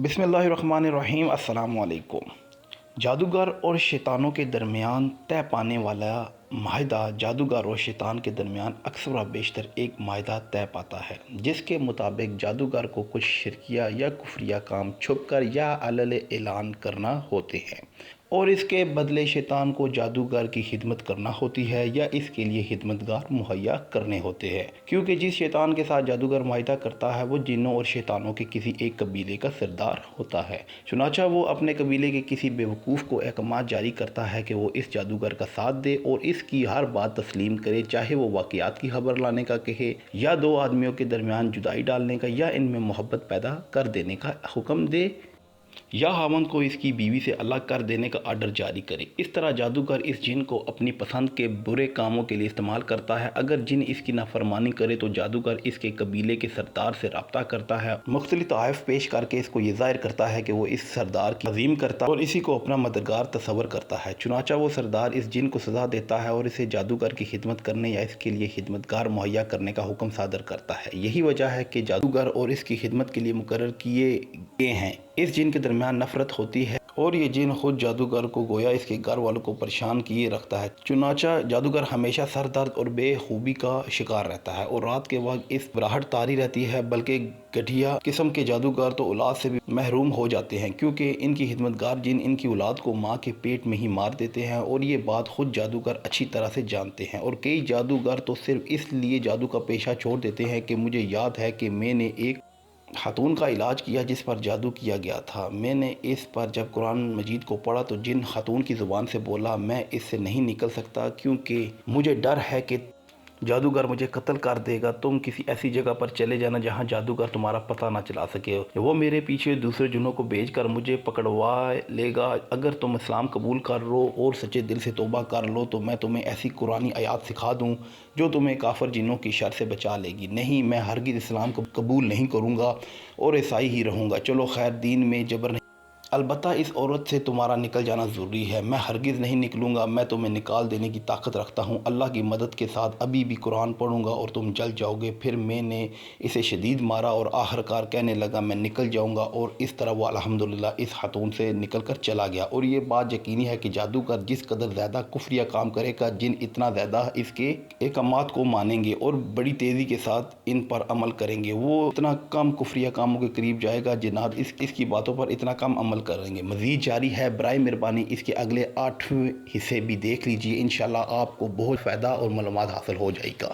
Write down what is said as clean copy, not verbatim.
بسم اللہ الرحمن الرحیم۔ السلام علیکم۔ جادوگر اور شیطانوں کے درمیان طے پانے والا معاہدہ جادوگر اور شیطان کے درمیان اکثر و بیشتر ایک معاہدہ طے پاتا ہے، جس کے مطابق جادوگر کو کچھ شرکیہ یا کفریہ کام چھپ کر یا علل اعلان کرنا ہوتے ہیں، اور اس کے بدلے شیطان کو جادوگر کی خدمت کرنا ہوتی ہے یا اس کے لیے خدمتگار مہیا کرنے ہوتے ہیں، کیونکہ جس شیطان کے ساتھ جادوگر معاہدہ کرتا ہے وہ جنوں اور شیطانوں کے کسی ایک قبیلے کا سردار ہوتا ہے۔ چنانچہ وہ اپنے قبیلے کے کسی بیوقوف کو احکامات جاری کرتا ہے کہ وہ اس جادوگر کا ساتھ دے اور اس کی ہر بات تسلیم کرے، چاہے وہ واقعات کی خبر لانے کا کہے یا دو آدمیوں کے درمیان جدائی ڈالنے کا یا ان میں محبت پیدا کر دینے کا حکم دے یا خاوند کو اس کی بیوی سے الگ کر دینے کا آرڈر جاری کرے۔ اس طرح جادوگر اس جن کو اپنی پسند کے برے کاموں کے لیے استعمال کرتا ہے۔ اگر جن اس کی نافرمانی کرے تو جادوگر اس کے قبیلے کے سردار سے رابطہ کرتا ہے، مختلف تحائف پیش کر کے اس کو یہ ظاہر کرتا ہے کہ وہ اس سردار کی تعظیم کرتا ہے اور اسی کو اپنا مددگار تصور کرتا ہے۔ چنانچہ وہ سردار اس جن کو سزا دیتا ہے اور اسے جادوگر کی خدمت کرنے یا اس کے لیے خدمتگار مہیا کرنے کا حکم صادر کرتا ہے۔ یہی وجہ ہے کہ جادوگر اور اس کی خدمت کے لیے مقرر کیے گئے ہیں اس جن کے درمیان نفرت ہوتی ہے، اور یہ جن خود جادوگر کو گویا اس کے گھر والوں کو پریشان کیے رکھتا ہے۔ چنانچہ جادوگر ہمیشہ سر درد اور بے خوبی کا شکار رہتا ہے اور رات کے وقت اس گھبراہٹ طاری رہتی ہے، بلکہ گٹھیا قسم کے جادوگر تو اولاد سے بھی محروم ہو جاتے ہیں، کیونکہ ان کی خدمتگار جن ان کی اولاد کو ماں کے پیٹ میں ہی مار دیتے ہیں، اور یہ بات خود جادوگر اچھی طرح سے جانتے ہیں۔ اور کئی جادوگر تو صرف اس لیے جادو کا پیشہ چھوڑ دیتے ہیں کہ مجھے یاد ہے کہ میں نے ایک خاتون کا علاج کیا جس پر جادو کیا گیا تھا۔ میں نے اس پر جب قرآن مجید کو پڑھا تو جن خاتون کی زبان سے بولا، میں اس سے نہیں نکل سکتا کیونکہ مجھے ڈر ہے کہ جادوگر مجھے قتل کر دے گا۔ تم کسی ایسی جگہ پر چلے جانا جہاں جادوگر تمہارا پتہ نہ چلا سکے، وہ میرے پیچھے دوسرے جنوں کو بھیج کر مجھے پکڑوا لے گا۔ اگر تم اسلام قبول کر لو اور سچے دل سے توبہ کر لو تو میں تمہیں ایسی قرآنی آیات سکھا دوں جو تمہیں کافر جنوں کی شر سے بچا لے گی۔ نہیں، میں ہرگز اسلام کو قبول نہیں کروں گا اور عیسائی ہی رہوں گا۔ چلو خیر، دین میں جبر نہیں، البتہ اس عورت سے تمہارا نکل جانا ضروری ہے۔ میں ہرگز نہیں نکلوں گا، میں تمہیں نکال دینے کی طاقت رکھتا ہوں۔ اللہ کی مدد کے ساتھ ابھی بھی قرآن پڑھوں گا اور تم جل جاؤ گے۔ پھر میں نے اسے شدید مارا اور آخرکار کہنے لگا میں نکل جاؤں گا، اور اس طرح وہ الحمدللہ اس خاتون سے نکل کر چلا گیا۔ اور یہ بات یقینی ہے کہ جادوگر جس قدر زیادہ کفریہ کام کرے گا، جن اتنا زیادہ اس کے احکامات کو مانیں گے اور بڑی تیزی کے ساتھ ان پر عمل کریں گے، وہ اتنا کم کفریہ کاموں کے قریب جائے گا۔ جنات اس کی باتوں پر اتنا کم عمل کریں گے۔ مزید جاری ہے، برائے مہربانی اس کے اگلے 8 حصے بھی دیکھ لیجئے، انشاءاللہ آپ کو بہت فائدہ اور معلومات حاصل ہو جائے گا۔